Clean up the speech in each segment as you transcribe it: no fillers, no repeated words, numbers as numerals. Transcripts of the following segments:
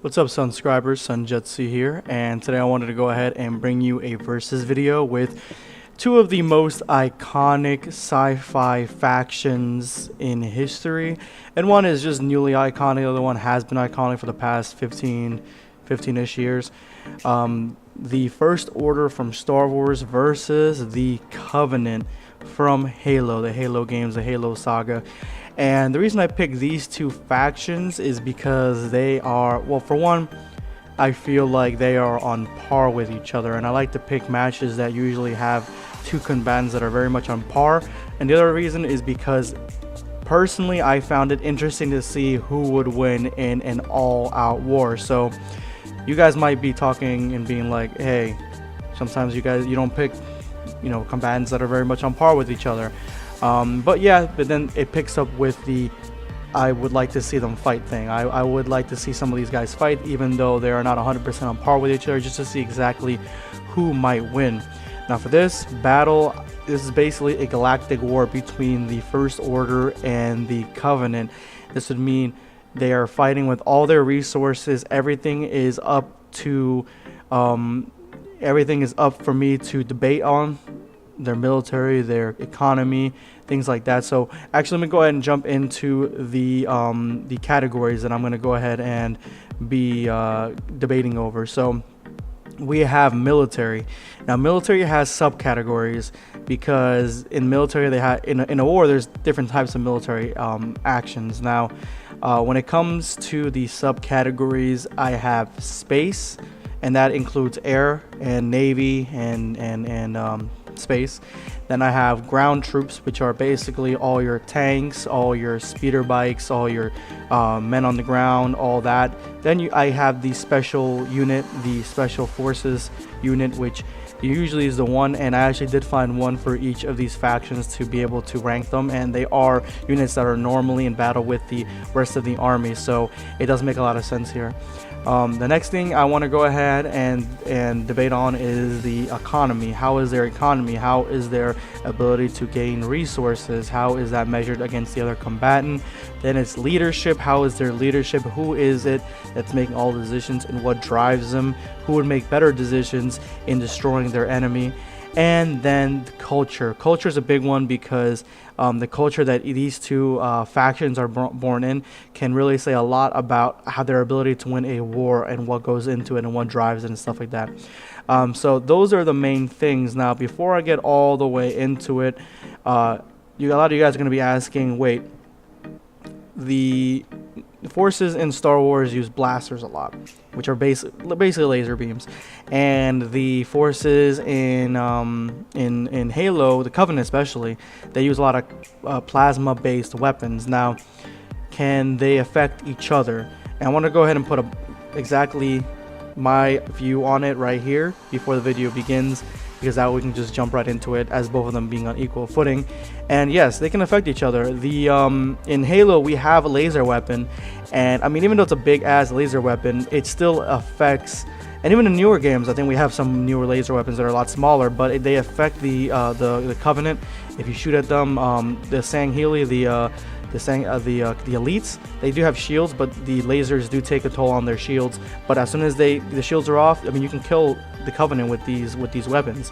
What's up, subscribers? Sunjetsu here, and today I wanted to go ahead and bring you a versus video with two of the most iconic sci-fi factions in history. And one is just newly iconic, the other one has been iconic for the past 15-ish years. The First Order from Star Wars versus the Covenant from Halo, the Halo games, the Halo saga. And the reason I picked these two factions is because they are, well, for one, I feel like they are on par with each other, and I like to pick matches that usually have two combatants that are very much on par. And the other reason is because personally I found it interesting to see who would win in an all-out war. So you guys might be talking and being like, hey, sometimes you don't pick, combatants that are very much on par with each other. But then it picks up with the I would like to see them fight thing. I would like to see some of these guys fight, even though they are not 100% on par with each other, just to see exactly who might win. Now for this battle, this is basically a galactic war between the First Order and the Covenant. This would mean they are fighting with all their resources. Everything is up for me to debate on. Their military, their economy, things like that. So actually, let me go ahead and jump into the categories that I'm going to go ahead and be debating over. So we have military. Now military has subcategories because in military they have in a war there's different types of military actions. Now when it comes to the subcategories, I have space, and that includes air and navy and space. Then I have ground troops, which are basically all your tanks, all your speeder bikes, all your men on the ground, all that. Then I have the special unit, the special forces unit, which usually is the one, and I actually did find one for each of these factions to be able to rank them, and they are units that are normally in battle with the rest of the army, so it does make a lot of sense here. The next thing I want to go ahead and debate on is the economy. How is their economy? How is their ability to gain resources? How is that measured against the other combatant? Then it's leadership. How is their leadership? Who is it that's making all the decisions, and what drives them? Who would make better decisions in destroying their enemy? And then culture. Culture is a big one because the culture that these two factions are born in can really say a lot about how their ability to win a war and what goes into it and what drives it and stuff like that. So those are the main things. Now, before I get all the way into it, a lot of you guys are going to be asking, wait, the forces in Star Wars use blasters a lot, which are basically laser beams, and the forces in Halo, the Covenant especially, they use a lot of plasma-based weapons. Now, can they affect each other? And I want to go ahead and put exactly my view on it right here before the video begins, because that way we can just jump right into it as both of them being on equal footing. And yes, they can affect each other. The in Halo we have a laser weapon, and I mean, even though it's a big ass laser weapon, it still affects. And even in newer games, I think we have some newer laser weapons that are a lot smaller, but they affect the Covenant. If you shoot at them, the Sangheili, the elites, they do have shields, but the lasers do take a toll on their shields. But as soon as the shields are off, I mean, you can kill the Covenant with these weapons.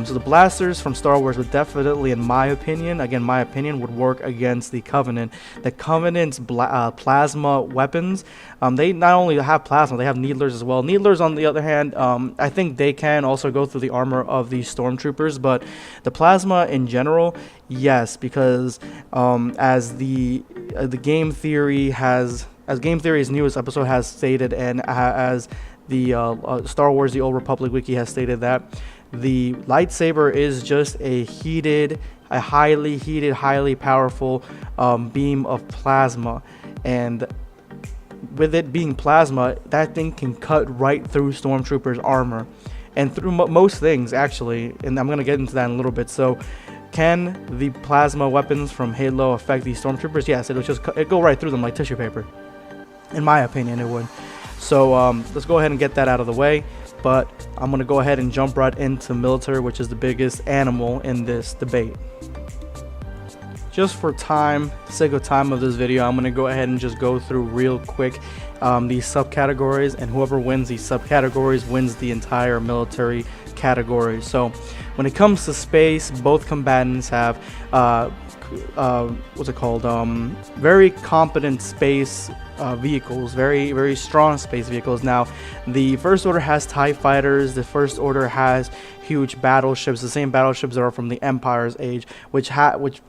So the blasters from Star Wars would definitely, in my opinion, would work against the Covenant. The Covenant's plasma weapons, they not only have plasma, they have needlers as well. Needlers, on the other hand, I think they can also go through the armor of the stormtroopers, but the plasma in general, yes, because as the game theory as newest episode has stated, and as the Star Wars The Old Republic wiki has stated, that the lightsaber is just a highly heated, highly powerful beam of plasma, and with it being plasma, that thing can cut right through stormtroopers' armor and through most things, actually, and I'm going to get into that in a little bit. So can the plasma weapons from Halo affect these stormtroopers? Yes, it'd go right through them like tissue paper. In my opinion, it would. So let's go ahead and get that out of the way. But I'm going to go ahead and jump right into military, which is the biggest animal in this debate. just for time, sake of time of this video, I'm going to go ahead and just go through real quick these subcategories, and whoever wins these subcategories wins the entire military category. So when it comes to space, both combatants have what's it called, very competent space vehicles, very strong space vehicles. Now the First Order has TIE fighters, the First Order has huge battleships, the same battleships that are from the Empire's age, which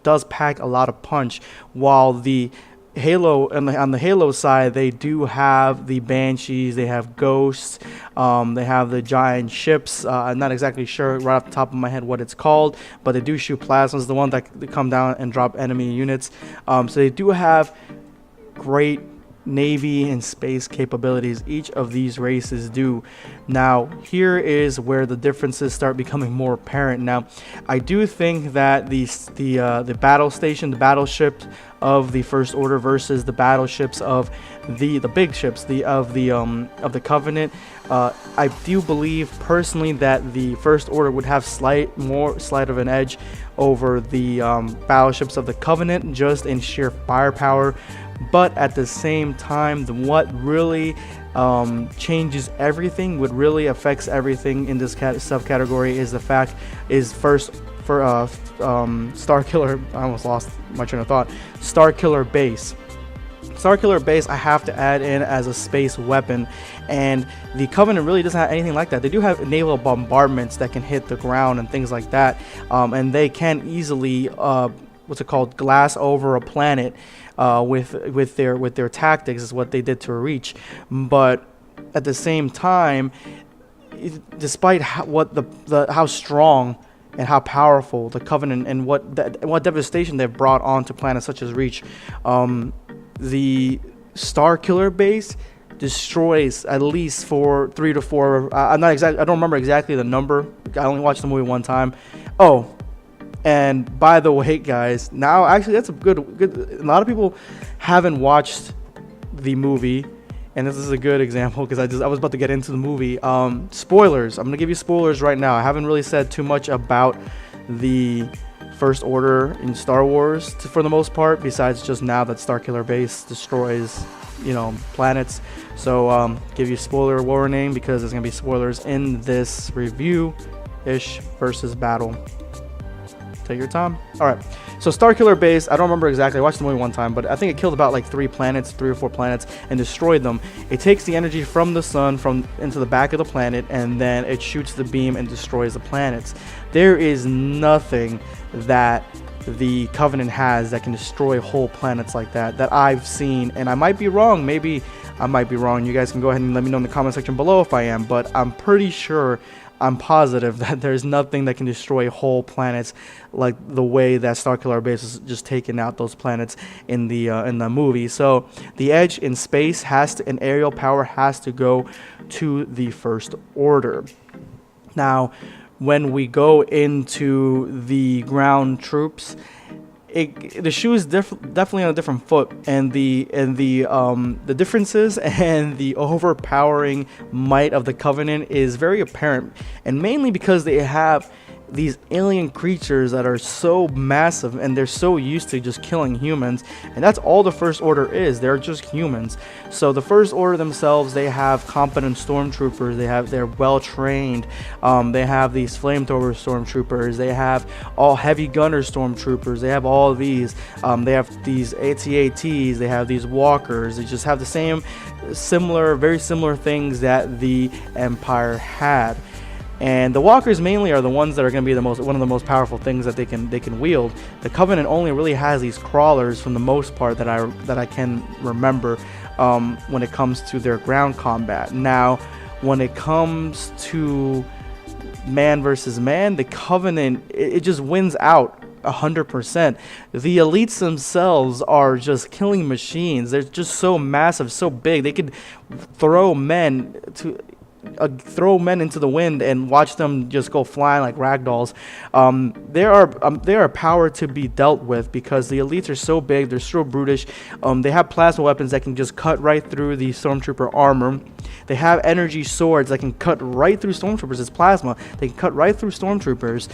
does pack a lot of punch, while the Halo, on the Halo side, they do have the Banshees, they have Ghosts, they have the giant ships. I'm not exactly sure right off the top of my head what it's called, but they do shoot plasmas, the one that come down and drop enemy units. So they do have great Navy and space capabilities. Each of these races do. Now here is where the differences start becoming more apparent. Now I do think that the battle station, the battleship of the First Order versus the battleships of the big ships, of the Covenant, I do believe personally that the First Order would have slight of an edge over the battleships of the Covenant, just in sheer firepower. But at the same time, what really changes everything, what really affects everything in this subcategory is the fact is Starkiller. I almost lost my train of thought. Starkiller Base. Starkiller Base I have to add in as a space weapon, and the Covenant really doesn't have anything like that. They do have naval bombardments that can hit the ground and things like that, and they can easily glass over a planet with their tactics, is what they did to Reach. But at the same time, despite how strong and how powerful the Covenant and what devastation they've brought onto planets such as Reach, the Starkiller Base destroys at least 3 to 4. I don't remember exactly the number. I only watched the movie one time. Oh. And by the way, guys, now actually that's a good. A lot of people haven't watched the movie, and this is a good example because I was about to get into the movie. Spoilers. I'm gonna give you spoilers right now. I haven't really said too much about the First Order in Star Wars for the most part, besides just now that Starkiller Base destroys, planets. So give you spoiler warning because there's gonna be spoilers in this review-ish versus battle. Take your time. All right. So Starkiller Base, I don't remember exactly. I watched the movie one time, but I think it killed about like 3 or 4 planets and destroyed them. It takes the energy from the sun into the back of the planet, and then it shoots the beam and destroys the planets. There is nothing that the Covenant has that can destroy whole planets like that I've seen, and I might be wrong. Maybe I might be wrong. You guys can go ahead and let me know in the comment section below if I am, but I'm pretty sure, I'm positive that there's nothing that can destroy whole planets like the way that Starkiller Base is just taking out those planets in the movie. So the edge in space and aerial power has to go to the First Order. Now, when we go into the ground troops, the shoe is definitely on a different foot, and the differences and the overpowering might of the Covenant is very apparent, and mainly because they have these alien creatures that are so massive and they're so used to just killing humans, and that's all the First Order is. They're just humans. So the First Order themselves, they have competent stormtroopers, they're well trained, they have these flamethrower stormtroopers, they have all heavy gunner stormtroopers, they have all of these, they have these AT-ATs, they have these walkers. They just have the very similar things that the Empire had. And the walkers mainly are the ones that are going to be one of the most powerful things that they can wield. The Covenant only really has these crawlers for the most part that I can remember when it comes to their ground combat. Now, when it comes to man versus man, the Covenant it just wins out 100%. The elites themselves are just killing machines. They're just so massive, so big. They could throw men to throw men into the wind and watch them just go flying like ragdolls. They are a power to be dealt with because the elites are so big, they're so brutish. They have plasma weapons that can just cut right through the stormtrooper armor. They have energy swords that can cut right through stormtroopers. It's plasma. They can cut right through stormtroopers.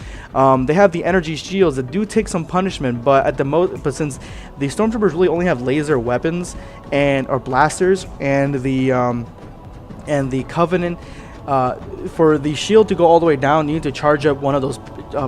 They have the energy shields that do take some punishment, but but since the stormtroopers really only have laser weapons or blasters, and the Covenant, for the shield to go all the way down, you need to charge up one of those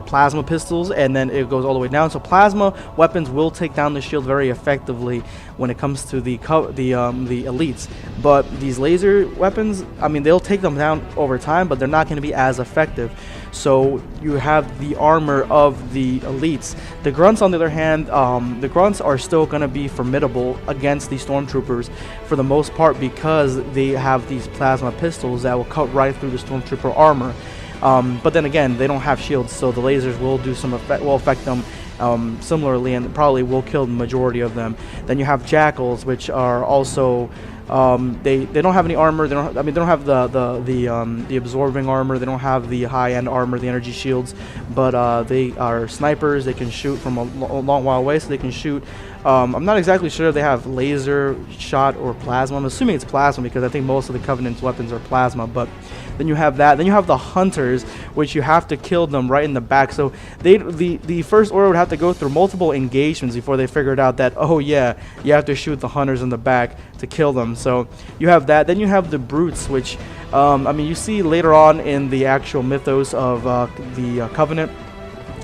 plasma pistols, and then it goes all the way down. So plasma weapons will take down the shield very effectively when it comes to the elites. But these laser weapons, I mean, they'll take them down over time, but they're not going to be as effective. So you have the armor of the elites. The grunts, on the other hand, the grunts are still going to be formidable against the stormtroopers for the most part because they have these plasma pistols that will cut right through the stormtrooper armor. But then again, they don't have shields, so the lasers will do some will affect them similarly, and probably will kill the majority of them. Then you have jackals, which are also they don't have any armor. They don't have the absorbing armor. They don't have the high-end armor, the energy shields, but they are snipers. They can shoot from a long while away, so they can shoot. I'm not exactly sure if they have laser shot or plasma. I'm assuming it's plasma because I think most of the Covenant's weapons are plasma. But then you have that. Then you have the hunters, which you have to kill them right in the back. So the First Order would have to go through multiple engagements before they figured out that, oh yeah, you have to shoot the hunters in the back to kill them. So you have that. Then you have the brutes, which I mean, you see later on in the actual mythos of the Covenant.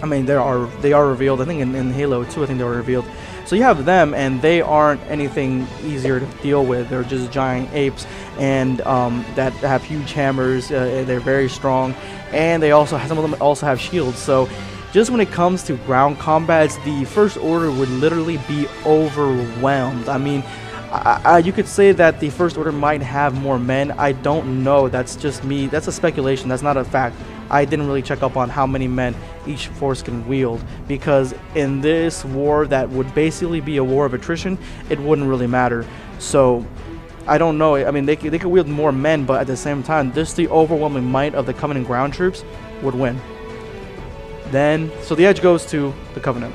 I mean, they are revealed. I think in Halo 2, I think they were revealed. So you have them, and they aren't anything easier to deal with. They're just giant apes, and that have huge hammers. They're very strong, and they also some of them also have shields. So just when it comes to ground combats, the First Order would literally be overwhelmed. I mean, you could say that the First Order might have more men. I don't know. That's just me. That's a speculation. That's not a fact. I didn't really check up on how many men each force can wield, because in this war that would basically be a war of attrition, it wouldn't really matter. So I don't know. I mean, they could wield more men, but at the same time, just the overwhelming might of the Covenant ground troops would win. Then, so the edge goes to the Covenant.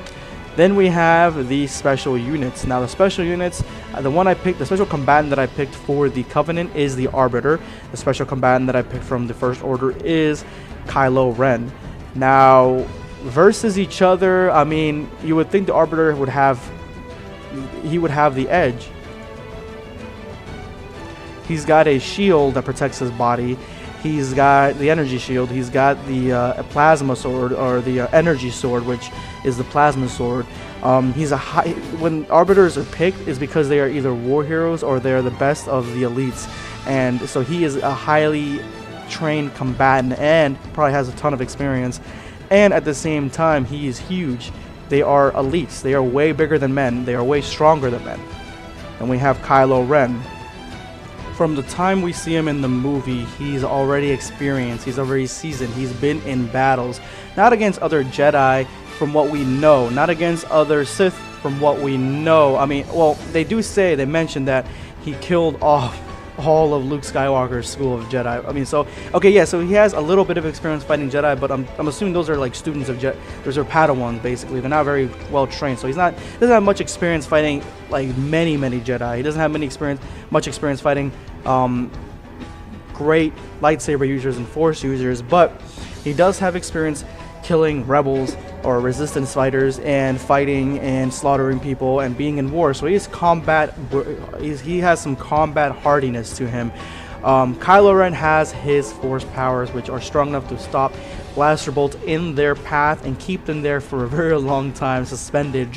Then we have the special units. Now the special units, the special combatant that I picked for the Covenant is the Arbiter. The special combatant that I picked from the First Order is Kylo Ren. Now, versus each other, I mean, you would think the Arbiter would have the edge. He's got a shield that protects his body. He's got the energy shield. He's got the plasma sword, or the energy sword, which is the plasma sword. When arbiters are picked, is because they are either war heroes or they are the best of the elites, and so he is a highly trained combatant and probably has a ton of experience. And at the same time, he is huge. They are elites. They are way bigger than men. They are way stronger than men. And we have Kylo Ren. From the time we see him in the movie, he's already experienced, he's already seasoned, he's been in battles. Not against other Jedi, from what we know, not against other Sith, from what we know. I mean, well, they mention that he killed off all of Luke Skywalker's school of Jedi. I mean, so, okay, yeah, so he has a little bit of experience fighting Jedi, but I'm assuming those are like students of Jedi. Those are Padawans, basically. They're not very well trained, so doesn't have much experience fighting like many Jedi. He doesn't have much experience fighting great lightsaber users and Force users, but he does have experience killing rebels or resistance fighters and fighting and slaughtering people and being in war. So he has some combat hardiness to him. Kylo Ren has his Force powers, which are strong enough to stop blaster bolts in their path and keep them there for a very long time, suspended.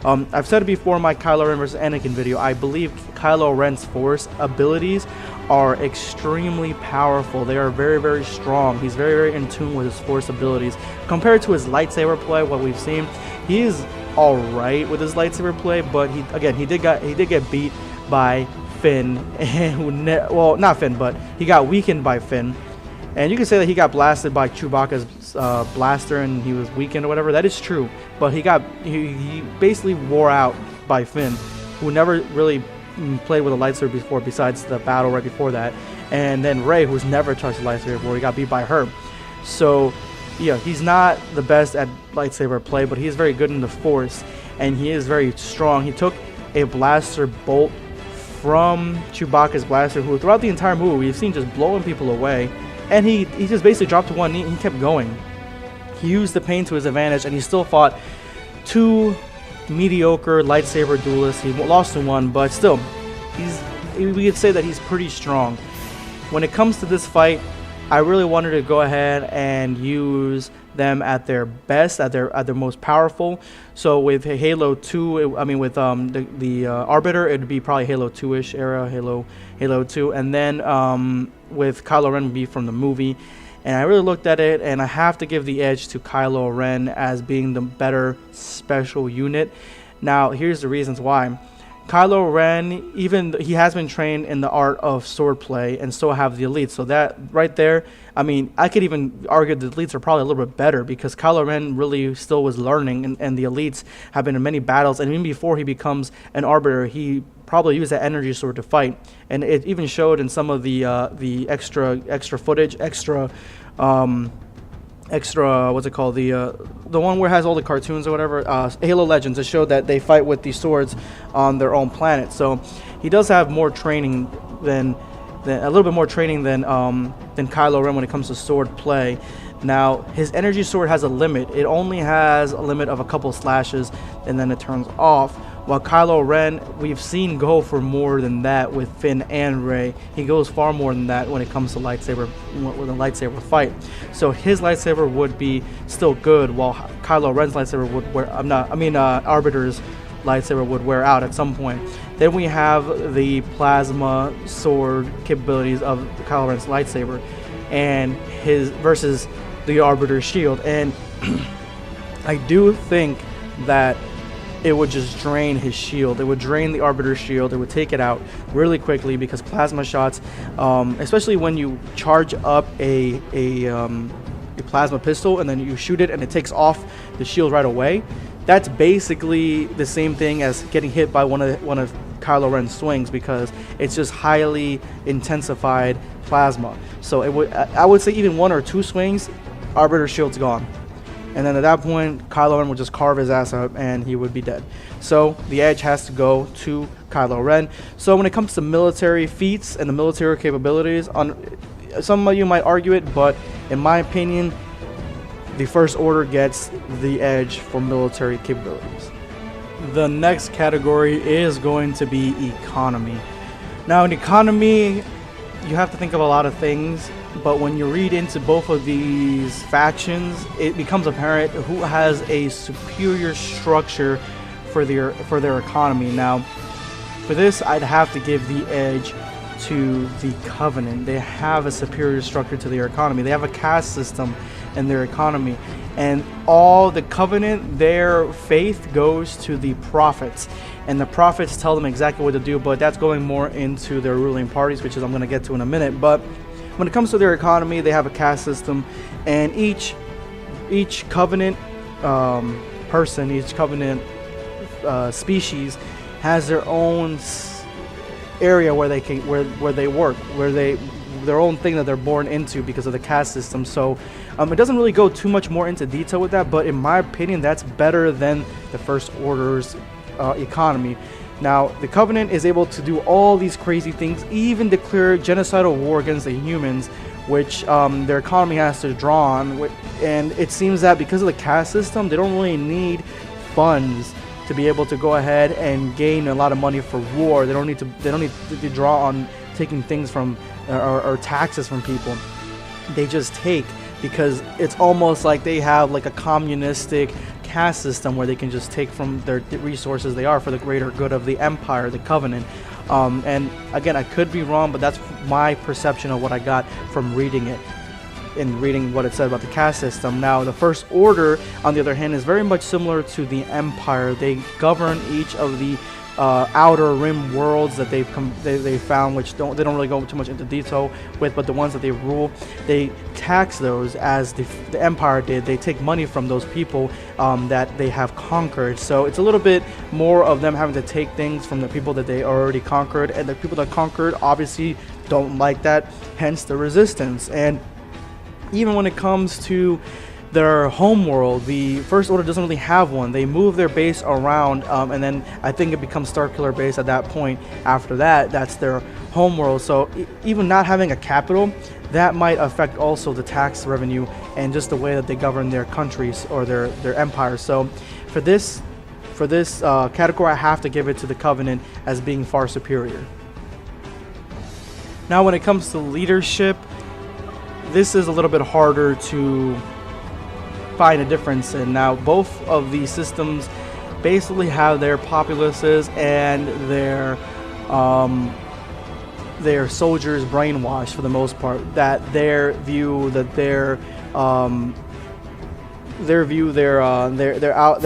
I've said it before in my Kylo Ren vs. Anakin video. I believe Kylo Ren's Force abilities are extremely powerful. They are very strong. He's very in tune with his Force abilities. Compared to his lightsaber play, what we've seen, he is alright with his lightsaber play, but he did get beat by Finn, and not Finn, but he got weakened by Finn. And you can say that he got blasted by Chewbacca's blaster and he was weakened or whatever. That is true, but he basically wore out by Finn, who never really played with a lightsaber before, besides the battle right before that. And then Rey, who's never touched a lightsaber before, he got beat by her. So, yeah, he's not the best at lightsaber play, but he is very good in the Force, and he is very strong. He took a blaster bolt from Chewbacca's blaster, who throughout the entire movie we've seen just blowing people away, and he just basically dropped to one knee and he kept going. He used the pain to his advantage, and he still fought 2 mediocre lightsaber duelists. He lost to one, but still, we could say that he's pretty strong. When it comes to this fight, I really wanted to go ahead and use them at their best, at their most powerful. So with Halo 2, with the Arbiter, it would be probably Halo 2-ish era, Halo 2, and then with Kylo Ren would be from the movie. And I really looked at it, and I have to give the edge to Kylo Ren as being the better special unit. Now, here's the reasons why. Kylo Ren, he has been trained in the art of swordplay, and so have the elites. So that right there, I could even argue the elites are probably a little bit better, because Kylo Ren really still was learning, and the elites have been in many battles. And even before he becomes an Arbiter, he probably used that energy sword to fight, and it even showed in some of the extra footage, extra what's it called, the one where it has all the cartoons or whatever, Halo Legends. It showed that they fight with these swords on their own planet. So he does have more training than a little bit more training than Kylo Ren when it comes to sword play. Now, his energy sword has a limit. It only has a limit of a couple slashes, and then it turns off. While Kylo Ren, we've seen go for more than that with Finn and Rey. He goes far more than that when it comes to lightsaber, with a lightsaber fight. So his lightsaber would be still good, while Kylo Ren's lightsaber would wear. Arbiter's lightsaber would wear out at some point. Then we have the plasma sword capabilities of Kylo Ren's lightsaber, and his versus the Arbiter's shield. And I do think that it would just drain his shield. It would drain the Arbiter's shield. It would take it out really quickly, because plasma shots, especially when you charge up a plasma pistol and then you shoot it and it takes off the shield right away, that's basically the same thing as getting hit by one of Kylo Ren's swings, because it's just highly intensified plasma. So I would say even 1 or 2 swings, Arbiter's shield's gone. And then at that point, Kylo Ren would just carve his ass up and he would be dead. So the edge has to go to Kylo Ren. So when it comes to military feats and the military capabilities, some of you might argue it, but in my opinion, the First Order gets the edge for military capabilities. The next category is going to be economy. Now, in economy, you have to think of a lot of things, but when you read into both of these factions, it becomes apparent who has a superior structure for their economy. Now, for this, I'd have to give the edge to the Covenant. They have a superior structure to their economy. They have a caste system in their economy, and all the Covenant, their faith goes to the prophets, and the prophets tell them exactly what to do. But that's going more into their ruling parties, which is I'm going to get to in a minute. But when it comes to their economy, they have a caste system, and each Covenant person, each Covenant species has their own area where they can where they work, their own thing that they're born into because of the caste system. So it doesn't really go too much more into detail with that, but in my opinion, that's better than the First Order's economy. Now, the Covenant is able to do all these crazy things, even declare genocidal war against the humans, which their economy has to draw on. And it seems that because of the caste system, they don't really need funds to be able to go ahead and gain a lot of money for war. They don't need to draw on taking things from or taxes from people. They just take, because it's almost like they have like a communistic caste system where they can just take from their resources they are for the greater good of the Empire, the Covenant. And again, I could be wrong, but that's my perception of what I got from reading it and reading what it said about the caste system. Now, the First Order, on the other hand, is very much similar to the Empire. They govern each of the outer rim worlds that they found, which they don't really go too much into detail with, but the ones that they rule, they tax those as the Empire did. They take money from those people that they have conquered. So it's a little bit more of them having to take things from the people that they already conquered, and the people that conquered obviously don't like that, hence the resistance. And even when it comes to their home world, the First Order doesn't really have one. They move their base around, and then I think it becomes Starkiller base at that point. After that, that's their home world. So even not having a capital, that might affect also the tax revenue and just the way that they govern their countries or their empires. So for this category, I have to give it to the Covenant as being far superior. Now when it comes to leadership, this is a little bit harder to find a difference in. Now both of these systems basically have their populaces and their soldiers brainwashed for the most part, that their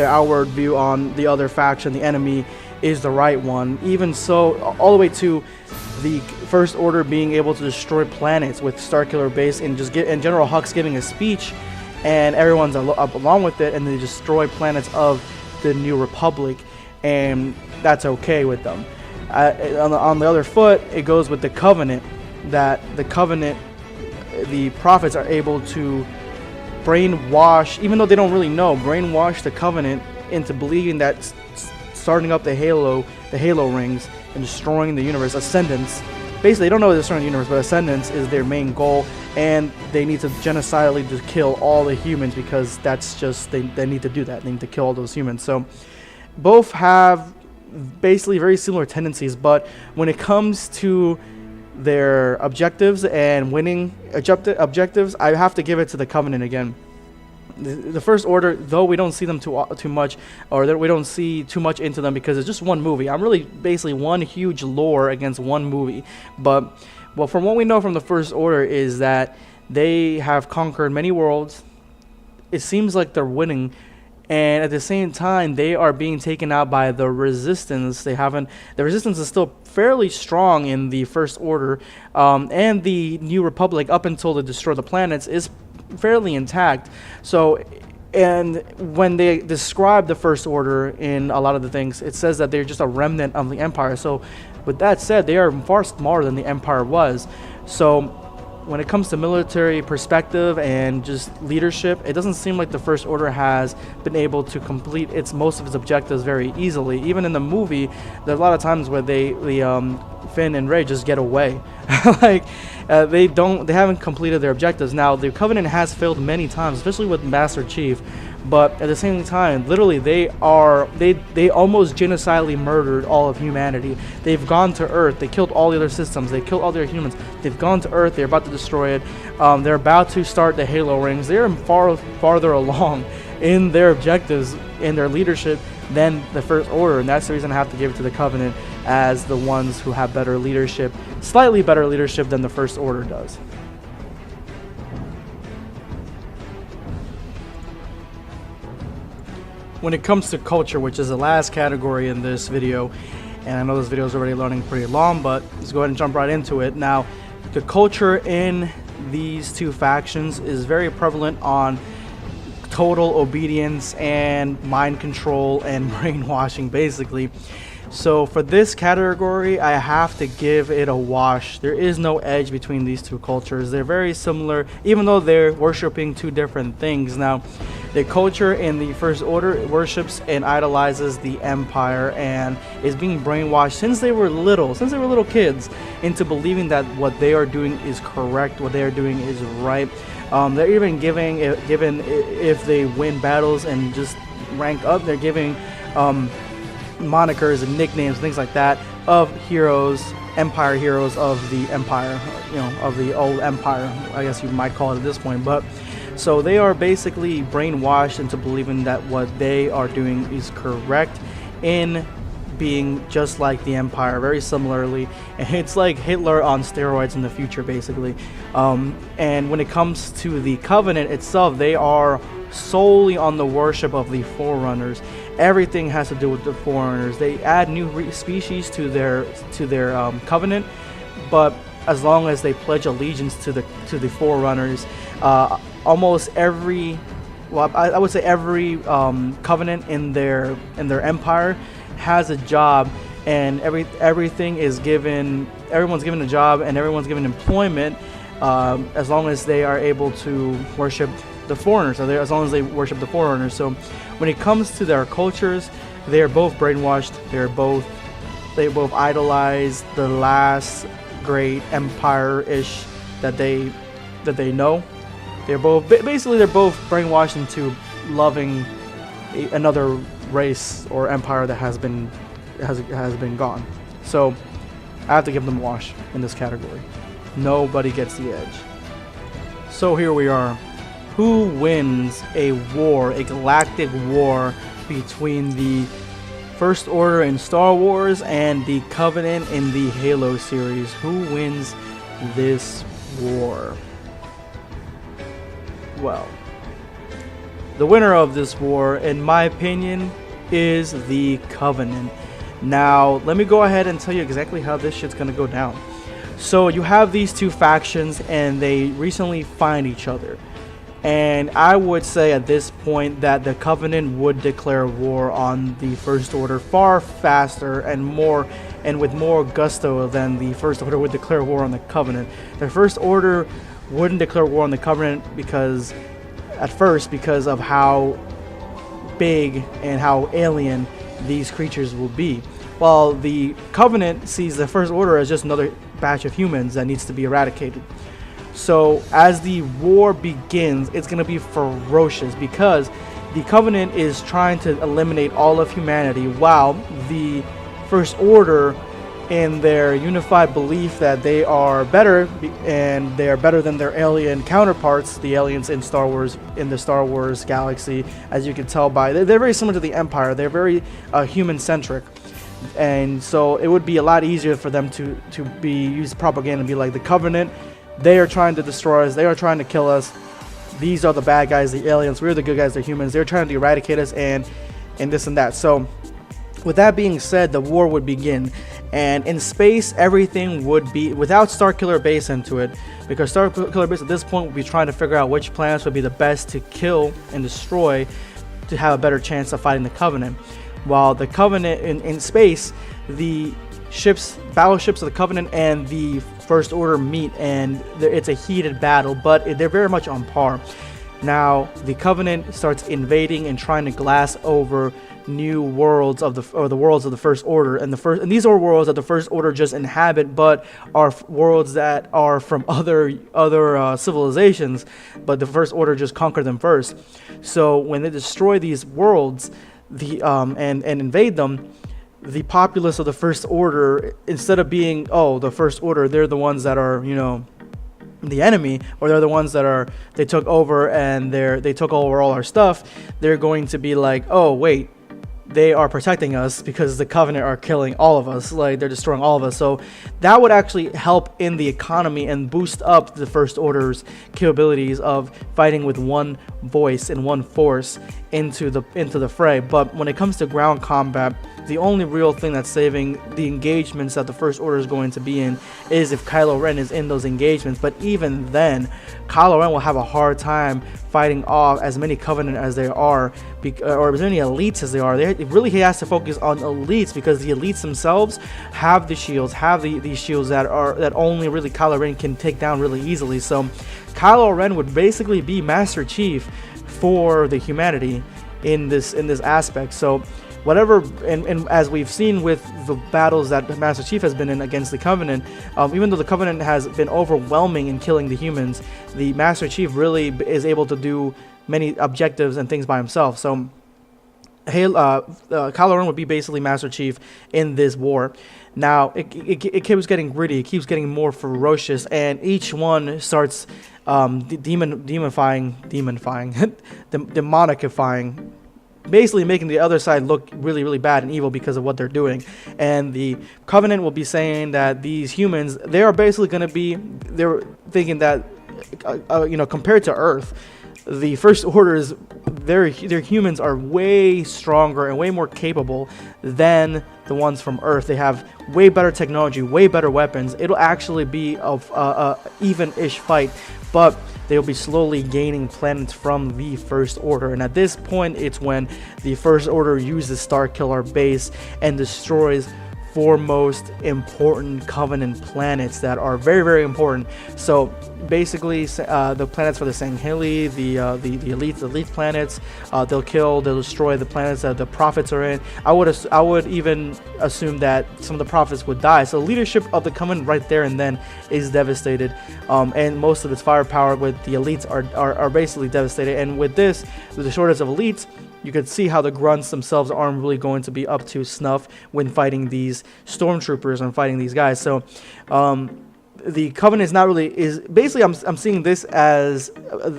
outward view on the other faction, the enemy, is the right one. Even so, all the way to the First Order being able to destroy planets with Starkiller base, and General Hux giving a speech and everyone's up along with it, and they destroy planets of the New Republic, and that's okay with them. On the other foot, it goes with the Covenant, that the prophets are able to brainwash, even though they don't really know, brainwash the Covenant into believing that starting up the Halo rings and destroying the universe, Ascendance. Basically, they don't know they're destroying the universe, but Ascendance is their main goal, and they need to genocidally just kill all the humans, because that's just, they need to do that. They need to kill all those humans. So both have basically very similar tendencies, but when it comes to their objectives and winning objectives, I have to give it to the Covenant again. The First Order, though we don't see them too much, or that we don't see too much into them because it's just one movie. I'm really basically one huge lore against one movie. But well, from what we know from the First Order is that they have conquered many worlds. It seems like they're winning, and at the same time they are being taken out by the Resistance. The Resistance is still fairly strong in the First Order, and the New Republic, up until they destroy the planets, is fairly intact. So, and when they describe the First Order in a lot of the things, it says that they're just a remnant of the Empire. So with that said, they are far smaller than the Empire was. So when it comes to military perspective and just leadership, it doesn't seem like the First Order has been able to complete most of its objectives very easily. Even in the movie, there's a lot of times where Finn and Rey just get away. They haven't completed their objectives. Now the Covenant has failed many times, especially with Master Chief, but at the same time, literally they almost genocidally murdered all of humanity. They've gone to Earth, they killed all the other systems, they killed all their humans. They've gone to Earth, they're about to destroy it. They're about to start the Halo rings. They're farther along in their objectives, in their leadership, than the First Order, and that's the reason I have to give it to the Covenant as the ones who have better leadership, slightly better leadership than the First Order does. When it comes to culture, which is the last category in this video, and I know this video is already running pretty long, but let's go ahead and jump right into it. Now, the culture in these two factions is very prevalent on total obedience and mind control and brainwashing, basically. So for this category, I have to give it a wash. There is no edge between these two cultures. They're very similar, even though they're worshiping two different things. Now, the culture in the First Order worships and idolizes the Empire and is being brainwashed since they were little kids, into believing that what they are doing is correct, what they are doing is right. They're even given if they win battles and just rank up, they're giving monikers and nicknames, things like that, of heroes, Empire heroes of the Empire, of the old Empire, I guess you might call it at this point. But so they are basically brainwashed into believing that what they are doing is correct, in being just like the Empire, very similarly. And it's like Hitler on steroids in the future, basically. And when it comes to the Covenant itself, they are solely on the worship of the Forerunners. everything has to do with the Foreigners. They add new species to their covenant, but as long as they pledge allegiance to the Forerunners, almost every, well, I would say every covenant in their empire has a job, and everything is given. Everyone's given a job, and everyone's given employment, as long as they are able to worship the Foreigners, or as long as they worship the Foreigners. So when it comes to their cultures, they are both brainwashed. They both idolize the last great empire-ish that they know. They're both brainwashed into loving another race or empire that has been gone. So I have to give them a wash in this category. Nobody gets the edge. So here we are. Who wins a war, a galactic war between the First Order in Star Wars and the Covenant in the Halo series? Who wins this war? Well, the winner of this war, in my opinion, is the Covenant. Now, let me go ahead and tell you exactly how this shit's gonna go down. So you have these two factions, and they recently find each other. And I would say at this point that the Covenant would declare war on the First Order far faster and with more gusto than the First Order would declare war on the Covenant. The First Order wouldn't declare war on the Covenant because of how big and how alien these creatures will be. While the Covenant sees the First Order as just another batch of humans that needs to be eradicated. So as the war begins, it's going to be ferocious because the Covenant is trying to eliminate all of humanity, while the First Order, in their unified belief that they are better and they are better than their alien counterparts, the aliens in Star Wars, in the Star Wars galaxy, as you can tell by, they're very similar to the Empire. They're very human-centric. And so it would be a lot easier for them to use propaganda and be like, the Covenant, they are trying to destroy us, they are trying to kill us, these are the bad guys, the aliens, we're the good guys, the humans, they're trying to eradicate us, and this and that. So with that being said, the war would begin, and in space everything would be without Starkiller Base into it, because Starkiller Base at this point would be trying to figure out which planets would be the best to kill and destroy to have a better chance of fighting the Covenant. While the Covenant in space, the battleships of the Covenant and the First Order meet, and it's a heated battle, but they're very much on par. Now the Covenant starts invading and trying to glass over new worlds of the worlds of the First Order, and these are worlds that the First Order just inhabit, but are worlds that are from other civilizations, but the First Order just conquered them first. So when they destroy these worlds, and invade them, the populace of the First Order, instead of being, oh, the First Order, they're the ones that are, the enemy, or they're the ones that they took over and they took over all our stuff, they're going to be like, oh wait, they are protecting us because the Covenant are killing all of us, like they're destroying all of us. So that would actually help in the economy and boost up the First Order's capabilities of fighting with one voice and one force into the fray. But when it comes to ground combat, the only real thing that's saving the engagements that the First Order is going to be in is if Kylo Ren is in those engagements. But even then, Kylo Ren will have a hard time fighting off as many Covenant as there are, or as many elites as there are. He has to focus on elites, because the elites themselves have the shields, have these shields that only really Kylo Ren can take down really easily. So Kylo Ren would basically be Master Chief for the humanity in this aspect. So whatever, and as we've seen with the battles that Master Chief has been in against the Covenant, even though the Covenant has been overwhelming in killing the humans, the Master Chief really is able to do many objectives and things by himself. So Kylo Ren would be basically Master Chief in this war. Now it keeps getting gritty, it keeps getting more ferocious, and each one starts demonicifying, basically making the other side look really, really bad and evil because of what they're doing. And the Covenant will be saying that these humans, they are basically going to be, they're thinking that, compared to Earth, the First Order's their humans are way stronger and way more capable than the ones from Earth. They have way better technology, way better weapons. It'll actually be a even-ish fight, but they'll be slowly gaining planets from the First Order. And at this point, it's when the First Order uses Starkiller Base and destroys foremost important Covenant planets that are very, very important. So basically, the planets for the Sangheli, the elite planets, they'll destroy the planets that the prophets are in. I would even assume that some of the prophets would die. So leadership of the Covenant right there and then is devastated, and most of its firepower with the elites are basically devastated. And with this, with the shortage of elites, you can see how the grunts themselves aren't really going to be up to snuff when fighting these stormtroopers and fighting these guys. So the Covenant is not really, basically I'm seeing this as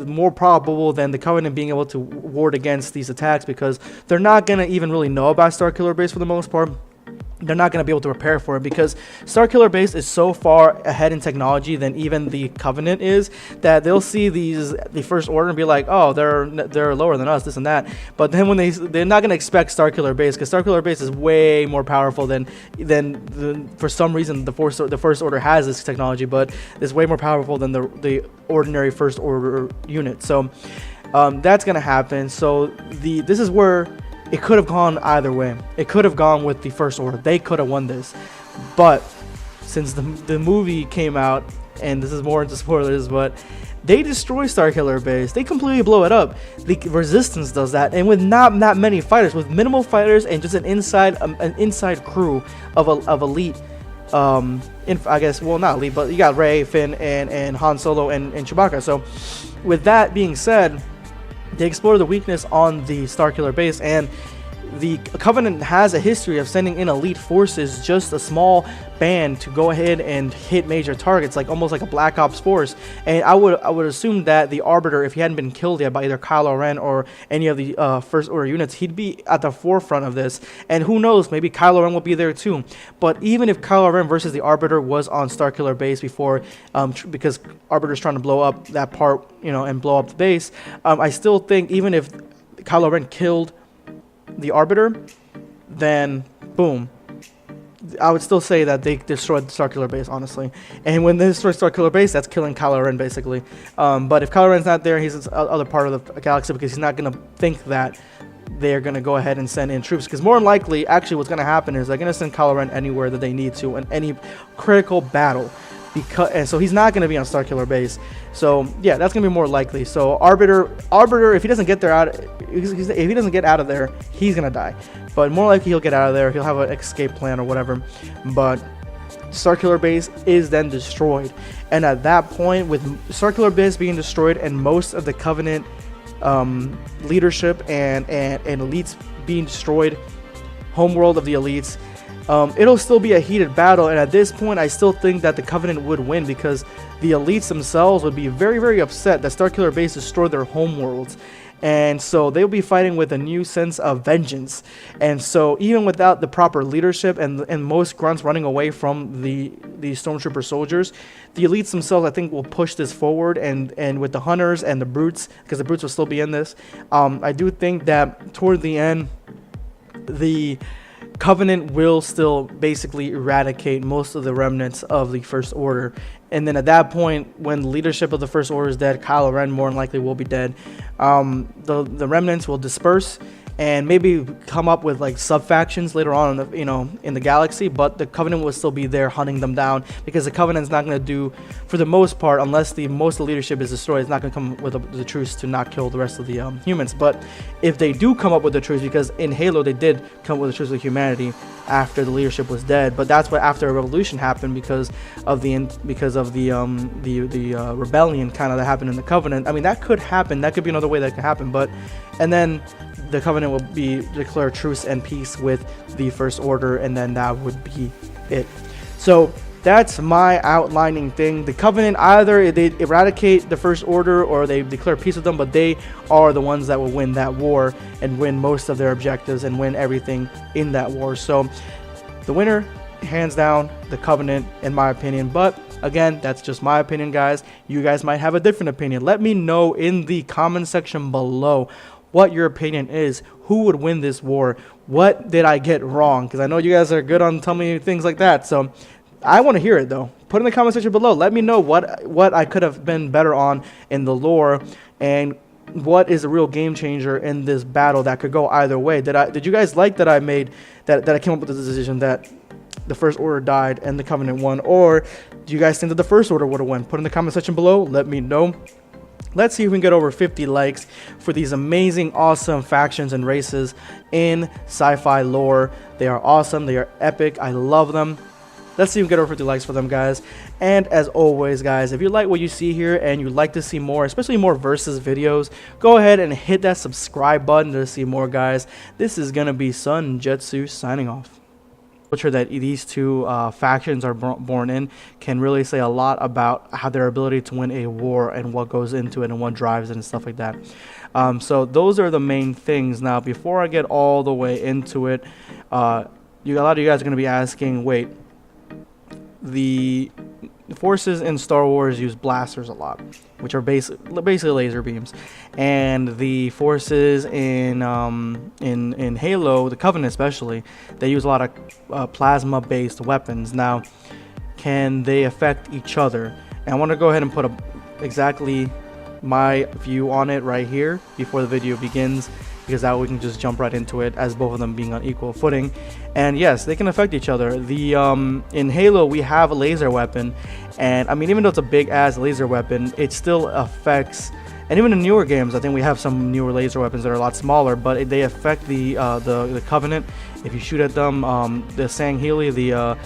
more probable than the Covenant being able to ward against these attacks, because they're not going to even really know about Starkiller Base for the most part. They're not going to be able to prepare for it, because Starkiller Base is so far ahead in technology than even the Covenant is, that they'll see the First Order and be like, oh, they're lower than us, this and that. But then when they're not going to expect Starkiller Base, because Starkiller Base is way more powerful than for some reason the First Order has this technology, but it's way more powerful than the ordinary First Order unit. So that's going to happen. So this is where it could have gone either way. It could have gone with the First Order. They could have won this. But since the movie came out, and this is more into spoilers, but they destroy Starkiller Base. They completely blow it up. The Resistance does that, and with not many fighters, with minimal fighters and just an inside crew of elite. I guess, well, not elite, but you got Rey, Finn, and Han Solo and Chewbacca. So with that being said, they explore the weakness on the Starkiller Base, and the Covenant has a history of sending in elite forces, just a small band, to go ahead and hit major targets, like almost like a Black Ops force. And I would assume that the Arbiter, if he hadn't been killed yet by either Kylo Ren or any of the First Order units, he'd be at the forefront of this. And who knows, maybe Kylo Ren will be there too. But even if Kylo Ren versus the Arbiter was on Starkiller Base before, because Arbiter's trying to blow up that part, and blow up the base, I still think even if Kylo Ren killed the Arbiter, then boom, I would still say that they destroyed the Starkiller Base, honestly. And when they destroy Starkiller Base, that's killing Kylo Ren, basically. But if Kylo Ren's not there, he's in other part of the galaxy, because he's not going to think that they're going to go ahead and send in troops. Because more than likely, actually what's going to happen is they're going to send Kylo Ren anywhere that they need to in any critical battle. And so he's not going to be on Starkiller Base. So yeah, that's going to be more likely. So Arbiter, if he doesn't get out of there, he's going to die. But more likely he'll get out of there. He'll have an escape plan or whatever. But Starkiller Base is then destroyed. And at that point, with Starkiller Base being destroyed and most of the Covenant leadership and elites being destroyed, homeworld of the elites, it'll still be a heated battle. And at this point, I still think that the Covenant would win, because the elites themselves would be very, very upset that Starkiller Base destroyed their homeworlds. And so they'll be fighting with a new sense of vengeance. And so even without the proper leadership and most grunts running away from the stormtrooper soldiers, the elites themselves, I think, will push this forward. And with the hunters and the brutes, because the brutes will still be in this, I do think that toward the end, the Covenant will still basically eradicate most of the remnants of the First Order. And then at that point, when the leadership of the First Order is dead, Kylo Ren more than likely will be dead. The remnants will disperse and maybe come up with like sub-factions later on in the galaxy, but the Covenant will still be there hunting them down, because the Covenant's not going to do, for the most part, unless most of the leadership is destroyed, it's not going to come with the truce to not kill the rest of the humans. But if they do come up with the truce, because in Halo they did come up with a truce with humanity after the leadership was dead, but that's what after a revolution happened because of the rebellion kind of that happened in the Covenant. I mean, that could happen. That could be another way that could happen. And then the Covenant will declare truce and peace with the First Order, and then that would be it. So that's my outlining thing. The Covenant, either they eradicate the First Order or they declare peace with them, but they are the ones that will win that war and win most of their objectives and win everything in that war. So the winner, hands down, the Covenant, in my opinion. But Again, that's just my opinion, guys. You guys might have a different opinion. Let me know in the comment section below what your opinion is. Who would win this war? What did I get wrong? Because I know you guys are good on telling me things like that. So I want to hear it, though. Put in the comment section below. Let me know what I could have been better on in the lore, and what is a real game changer in this battle that could go either way. Did you guys like that I made that I came up with the decision that the First Order died and the Covenant won? Or do you guys think that the First Order would have won? Put in the comment section below. Let me know. Let's see if we can get over 50 likes for these amazing, awesome factions and races in sci-fi lore. They are awesome. They are epic. I love them. Let's see if we can get over 50 likes for them, guys. And as always, guys, if you like what you see here and you'd like to see more, especially more versus videos, go ahead and hit that subscribe button to see more, guys. This is going to be Sunjutsu signing off. Culture that these two factions are born in can really say a lot about how their ability to win a war and what goes into it and what drives it and stuff like that. So those are the main things. Now, before I get all the way into it, a lot of you guys are going to be asking, wait, the forces in Star Wars use blasters a lot, which are basically laser beams, and the forces in Halo, the Covenant especially, they use a lot of plasma-based weapons. Now, can they affect each other? And I want to go ahead and put exactly my view on it right here before the video begins, because that way we can just jump right into it as both of them being on equal footing. And yes, they can affect each other. The in Halo we have a laser weapon, and I mean, even though it's a big ass laser weapon, it still affects. And even in newer games, I think we have some newer laser weapons that are a lot smaller, but they affect the Covenant. If you shoot at them, the Sangheili, the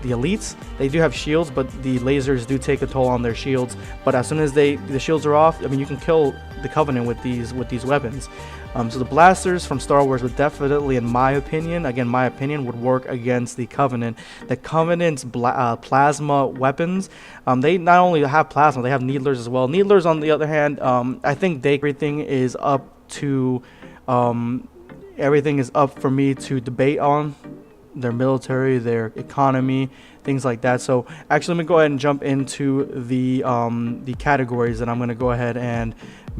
elites, they do have shields, but the lasers do take a toll on their shields. But as soon as the shields are off, I mean, you can kill the Covenant with these weapons. So the blasters from Star Wars would definitely, in my opinion, again my opinion, would work against the Covenant. The Covenant's plasma weapons, they not only have plasma, they have needlers as well. Needlers, on the other hand, I think everything is up for me to debate on. Their military, their economy, things like that. So actually, let me go ahead and jump into the categories that I'm going to go ahead and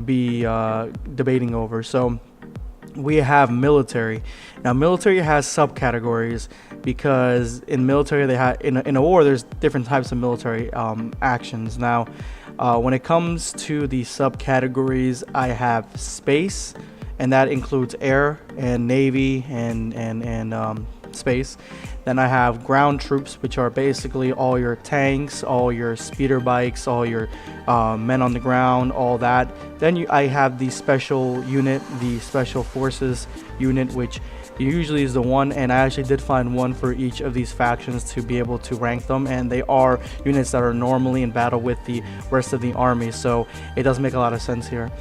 be debating over. So we have military. Now, military has subcategories, because in military they have in a war there's different types of military actions. Now, when it comes to the subcategories, I have space, and that includes air and navy and space. Then I have ground troops, which are basically all your tanks, all your speeder bikes, all your men on the ground, all that. Then I have the special unit, the special forces unit, which usually is the one, and I actually did find one for each of these factions to be able to rank them, and they are units that are normally in battle with the rest of the army, so it does make a lot of sense here.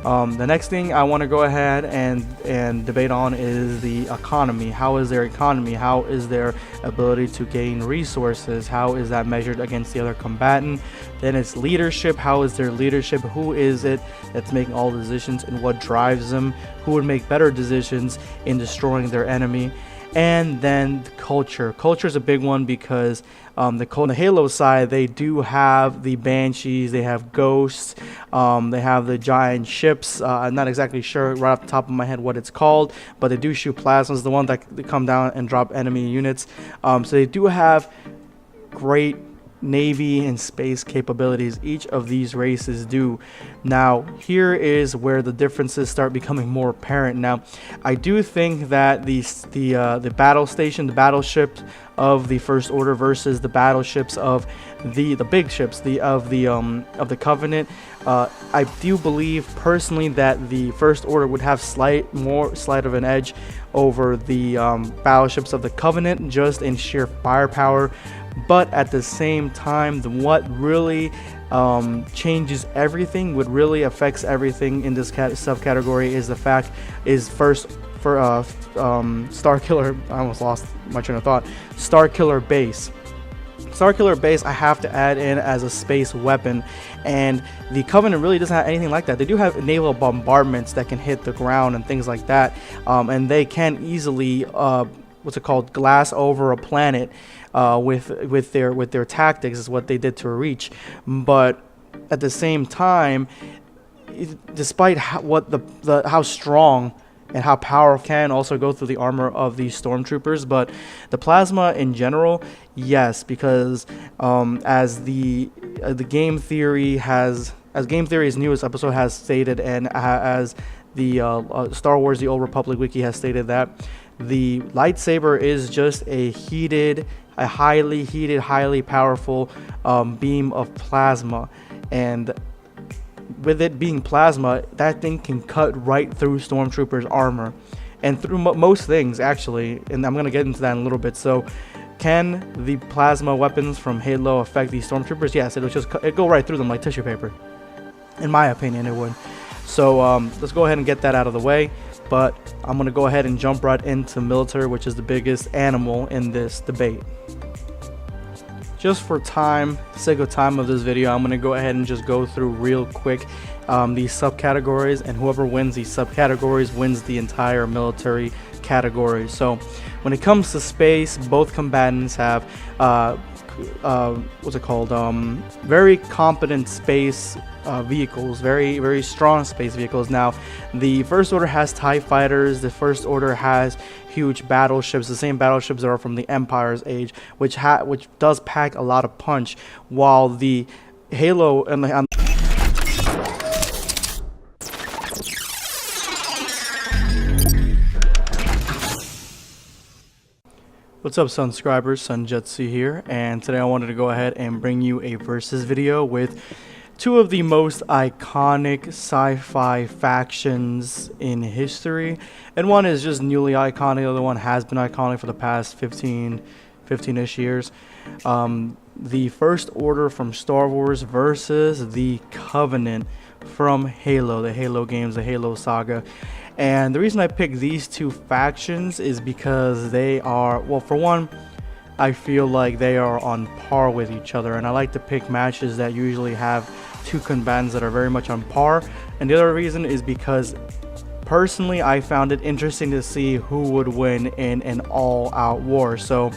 The next thing I want to go ahead and debate on is the economy. How is their economy? How is their ability to gain resources? How is that measured against the other combatant? Then it's leadership. How is their leadership? Who is it that's making all the decisions, and what drives them? Who would make better decisions in destroying their enemy? And then culture. Culture is a big one, because on the Halo side, they do have the Banshees, they have Ghosts, they have the giant ships. I'm not exactly sure right off the top of my head what it's called, but they do shoot plasmas, the one that come down and drop enemy units. So they do have great navy and space capabilities. Each of these races do. Now, here is where the differences start becoming more apparent. Now, I do think that the battle station, the battleship of the First Order versus the battleships of the big ships, of the Covenant, I do believe personally that the First Order would have slight of an edge over the battleships of the Covenant, just in sheer firepower. But at the same time, what really changes everything, what really affects everything in this subcategory is the fact is first for Starkiller. I almost lost my train of thought. Starkiller base. Starkiller base I have to add in as a space weapon, and the Covenant really doesn't have anything like that. They do have naval bombardments that can hit the ground and things like that, and they can easily glass over a planet. with their tactics is what they did to reach. But at the same time, despite how strong and how powerful can also go through the armor of these stormtroopers, but the plasma in general, yes, because as Game Theory's newest episode has stated, and as the Star Wars The Old Republic wiki has stated, that the lightsaber is just a highly heated, highly powerful beam of plasma. And with it being plasma, that thing can cut right through stormtroopers' armor and through most things, actually, and I'm going to get into that in a little bit. So can the plasma weapons from Halo affect these stormtroopers? Yes, it'd go right through them like tissue paper. In my opinion, it would. So let's go ahead and get that out of the way. But I'm going to go ahead and jump right into military, which is the biggest animal in this debate. Just for sake of time of this video, I'm going to go ahead and just go through real quick these subcategories, and whoever wins these subcategories wins the entire military category. So when it comes to space, both combatants have very competent space vehicles, very strong space vehicles. Now, the First Order has TIE fighters. The First Order has huge battleships, the same battleships that are from the Empire's age, which does pack a lot of punch, while the Halo and What's up, subscribers? Sunjutsu here, and today I wanted to go ahead and bring you a versus video with two of the most iconic sci-fi factions in history, and one is just newly iconic, the other one has been iconic for the past 15-ish years. The First Order from Star Wars versus the Covenant from Halo, the Halo games, the Halo saga. And the reason I picked these two factions is because they are, well, for one, I feel like they are on par with each other, and I like to pick matches that usually have two combatants that are very much on par. And the other reason is because personally I found it interesting to see who would win in an all-out war. So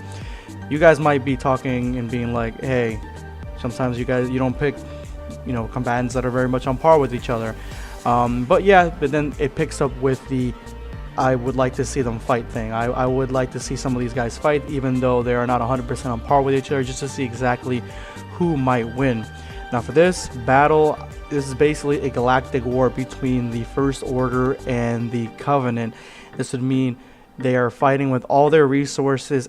you guys might be talking and being like, hey, sometimes you don't pick, combatants that are very much on par with each other. But then it picks up with the I would like to see them fight thing. I would like to see some of these guys fight, even though they are not 100% on par with each other, just to see exactly who might win. Now for this battle, this is basically a galactic war between the First Order and the Covenant. This would mean they are fighting with all their resources,